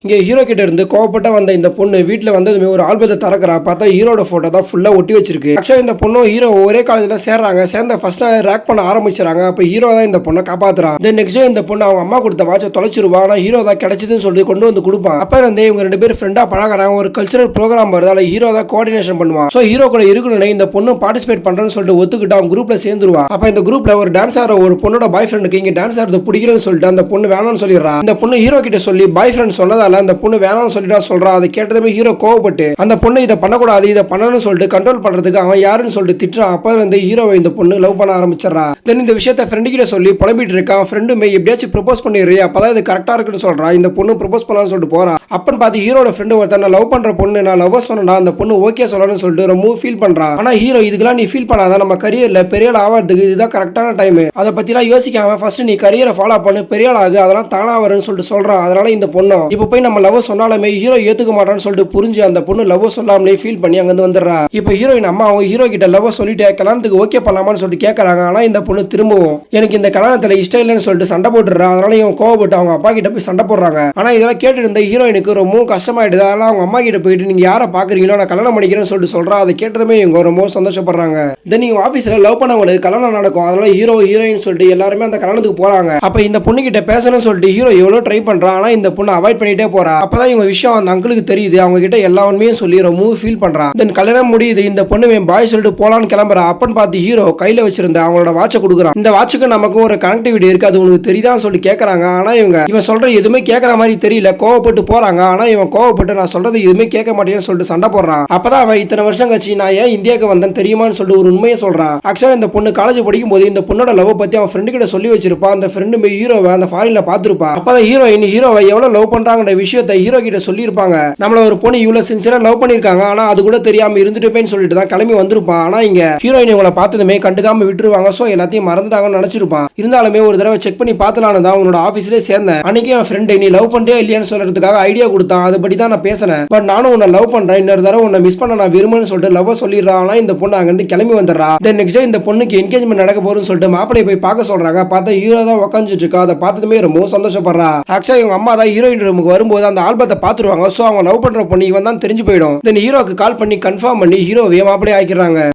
இங்க ஹீரோ கிட்ட இருந்து கோவப்பட்ட வந்த இந்த பொண்ணு வீட்டுல வந்ததுமே ஒரு ஆல்பத்தை திறக்கிறா. பார்த்தா ஹீரோட போட்டோ தான் ஃபுல்லா ஒட்டி வச்சிருக்கு. ஆக்சுவலா இந்த பொண்ணு ஹீரோ ஒரே காலேஜ்ல சேர்றாங்க. சேர்ந்த ஃபர்ஸ்ட் ரேக் பண்ண ஆரம்பிச்சாங்க. அப்ப ஹீரோ தான் இந்த பொண்ணை காப்பாத்துறான். தென் நெக்ஸ்ட் இந்த பொண்ணு அவங்க அம்மா கொடுத்த வாட்சை தொலைச்சிருவா. ஆனா ஹீரோ தான் கிடைச்சதுன்னு சொல்லி கொண்டு வந்து கொடுப்பான். அப்ப வந்து இவங்க ரெண்டு பேரும் ஃப்ரெண்டா பழகுறாங்க. ஒரு கல்ச்சரல் ப்ரோக்ராம் வருது. அதுல ஹீரோ தான் கோஆர்டினேஷன் பண்ணுவான். சோ ஹீரோ கூட இருக்கணும்னு இந்த பொண்ணு பார்ட்டிசிபேட் பண்றேன்னு சொல்லிட்டு ஒத்துக்கிட்டு அவங்க குரூப்ல சேர்ந்துருவா. அப்ப இந்த குரூப்ல ஒரு டான்ஸ் ஆடுற ஒரு பொண்ணோட பாய் ஃப்ரெண்டுக்கு இங்க டான்ஸ் ஆடுறது பிடிக்கலன்னு சொல்லிட்டு அந்த பொண்ணு வேணாம்னு சொல்லிடுறா. இந்த பொண்ணு ஹீரோ கிட்ட சொல்லி பாய் ஃப்ரெண்ட் சொன்னதால அந்த பொண்ணு வேணாம் சொல்லிட்டா சொல்றா. அதை கேட்டதுமே ஹீரோ கோவப்பட்டு அந்த பொண்ணு இதை பண்ணக்கூடாது இதை பண்ணணும்னு சொல்லிட்டு கண்ட்ரோல் பண்றதுக்கு அவன் யாருன்னு சொல்லிட்டு திட்டுறான். அப்ப வந்து ஹீரோவை இந்த பொண்ணு லவ் பண்ண ஆரம்பிச்சிடறா. தென் இந்த விஷயத்த ஃப்ரெண்டு கிட்ட சொல்லி புலம்பிட்டு இருக்கான். ஃப்ரெண்டுமே எப்படியாச்சும் ப்ரொபோஸ் பண்ணிடுறீ அப்பதான் இது கரெக்டா இருக்குன்னு சொல்றா. இந்த பொண்ணு ப்ரொபோஸ் பண்ணலாம்னு சொல்லிட்டு போறா. அப்பன்னு பார்த்து ஹீரோட ஃப்ரெண்டு ஒருத்தன் நான் லவ் பண்ற பொண்ணு நான் லவ் சொன்னா அந்த பொண்ணு ஓகே சொல்லணும்னு சொல்லிட்டு ரொம்ப ஃபீல் பண்றான். ஆனா ஹீரோ இதுக்கெல்லாம் நீ ஃபீல் பண்ணாத, நம்ம கரியர்ல பெரிய ஆள் ஆகிறதுக்கு இதுதான் கரெக்டான டைம். அதை பத்திலாம் யோசிக்காம ஃபர்ஸ்ட் நீ கரியரை ஃபாலோ பண்ணு, பெரிய ஆள் ஆகு, அதெல்லாம் தானா வரும்னு சொல்லிட்டு சொல்றான். அதனால இந்த பொண்ணு இப்ப போய் நம்ம லவ் சொன்னாலுமே ஹீரோ ஏத்துக்க மாட்டான்னு சொல்லிட்டு புரிஞ்சு அந்த பொண்ணு லவ் சொல்லாமலே ஃபீல் பண்ணி அங்க வந்துடுறா. இப்போ ஹீரோயின் அம்மா அவங்க ஹீரோ கிட்ட லவ் சொல்லிட்டு கல்யாணத்துக்கு ஓகே பண்ணலாமான்னு சொல்லிட்டு கேட்கறாங்க. ஆனா இந்த பொண்ணு திரும்பவும் எனக்கு இந்த கல்யாணத்துல இஷ்டம் இல்லைன்னு சொல்லிட்டு சண்டை போட்டுறா. அதனால இவன் கோவப்பட்டு அவங்க அப்பா கிட்ட போய் சண்டை போடுறாங்க. ஆனா இதெல்லாம் கேட்டு இருந்த ஹீரோயினுக்கு ரொம்ப கஷ்டமாயிடுது. அதனால அவங்க அம்மா கிட்ட போயிட்டு நீங்க யாரை பாக்குறீங்களோ நான் கல்யாணம் பண்ணிக்கிறேன்னு சொல்லிட்டு சொல்றா. அதை கேட்டதுமே இவங்க ரொம்ப சந்தோஷப்படுறாங்க. தென் இவங்க ஆபீஸ்ல லவ் பண்ணவங்களுக்கு கல்யாணம் நடக்கும். அதனால ஹீரோ ஹீரோயின் சொல்லிட்டு எல்லாருமே அந்த கல்யாணத்துக்கு போறாங்க. அப்ப இந்த பொண்ணு கிட்ட பேசணும்னு சொல்லிட்டு ஹீரோ எவ்வளவு ட்ரை பண்றான். ஆனா இந்த பொண்ணு அவாய்ட் பண்ணிட்டே போறா. அப்பதான் இவங்க விஷயம் அந்த அங்கிளுக்கு தெரியுது. அவங்க கிட்ட எல்லா உண்மையும் சொல்லி ரொம்ப ஃபீல் பண்றான். தென் கல்யாணம் முடியுது. இந்த பொண்ணு பாய் சொல்லிட்டு போலான்னு கிளம்புறா. அப்பன்னு பார்த்து ஹீரோ கையில வச்சிருந்த அவங்களோட வாட்சை கொடுக்குறான். இந்த வாட்சுக்கு நமக்கு ஒரு கனெக்டிவிட்டி இருக்கு, அது உங்களுக்கு தெரியுதான்னு சொல்லிட்டு கேட்கறாங்க. ஆனா இவன் சொல்ற எதுவுமே கேட்கற மாதிரி தெரியல. கோவப்பட்டு போறாங்க. ஆனா இவன் கோவப்பட்டு நான் சொல்றது எதுவுமே கேட்க மாட்டேன்னு சொல்லிட்டு சண்டை போடுறான். அப்பதான் அவன் இத்தனை வருஷம் கழிச்சு நான் ஏன் இந்தியாவுக்கு வந்தேன் தெரியுமான்னு சொல்லிட்டு ஒரு உண்மையை சொல்றான். ஆக்சுவலா இந்த பொண்ணு காலேஜ் படிக்கும் போது இந்த பொண்ணோட லவ் பத்தி அவன் ஃப்ரெண்டு கிட்ட சொல்லி வச்சிருப்பா. அந்த ஃப்ரெண்டு ஹீரோவை அந்த ஃபாரின்ல பாத்துருப்பா. அப்பதான் ஹீரோயின் ஹீரோவை எவ்வளவு லவ் பண்றாங்கன்ற விஷயத்தை ஹீரோ கிட்ட சொல்லியிருப்பாங்க. நம்மள ஒரு பொண்ணு இவ்வளவு சின்சியரா லவ் பண்ணிருக்காங்க, ஆனா அது கூட தெரியாம இருந்துட்டுப்பேன்னு சொல்லிட்டு தான் கிளம்பி வந்திருப்பான். ஆனா இங்க ஹீரோயின் இவங்களை பார்த்ததுமே கண்டுக்காம விட்டுருவாங்க. சோ எல்லாத்தையும் மறந்துட்டாங்கன்னு நினைச்சிருப்பான். இருந்தாலுமே ஒரு தடவை செக் பண்ணி பார்த்தலான்னு தான் உன்னோட ஆபீஸ்லேயே சேர்ந்தேன். அன்னைக்கு என் ஃப்ரெண்ட் நீ லவ் பண்ணிட்டே இல்லையான்னு சொல்றதுக்காக ஐடியா கொடுத்தான். அதுபடி தான் நான் பேசினேன். பட் நானும் உன்னை லவ் பண்றேன், இன்னொரு தடவை உன்னை மிஸ் பண்ண நான் விரும்புன்னு சொல்லிட்டு லவ் சொல்லிடுறான். ஆனா இந்த பொண்ணு அங்கிருந்து கிளம்பி வந்துடுறா. தென் நெக்ஸ்ட் டே இந்த பொண்ணுக்கு என்கேஜ்மெண்ட் நடக்க போறதுன்னு சொல்லிட்டு மாப்பிளைய போய் பார்க்க சொல்றாங்க. பார்த்தா ஹீரோ தான் உட்காந்துட்டு இருக்கா. அதை பார்த்ததுமே ரொம்ப சந்தோஷப்படுறா. ஆக்சுவலா இவங்க அம்மா தான் ஹீரோயின் ரூமுக்கு வரும்போது அந்த ஆல்பத்தை பார்த்துருவாங்க. சோ அவங்க லவ் பண்ற பொண்ணு இவன் தான் தெரிஞ்சு போயிடும். தென் ஹீரோக்கு கால் பண்ணி கன்ஃபார்ம் பண்ணி ஹீரோவையே மாப்பிளைய ஆக்கிடுறாங்க.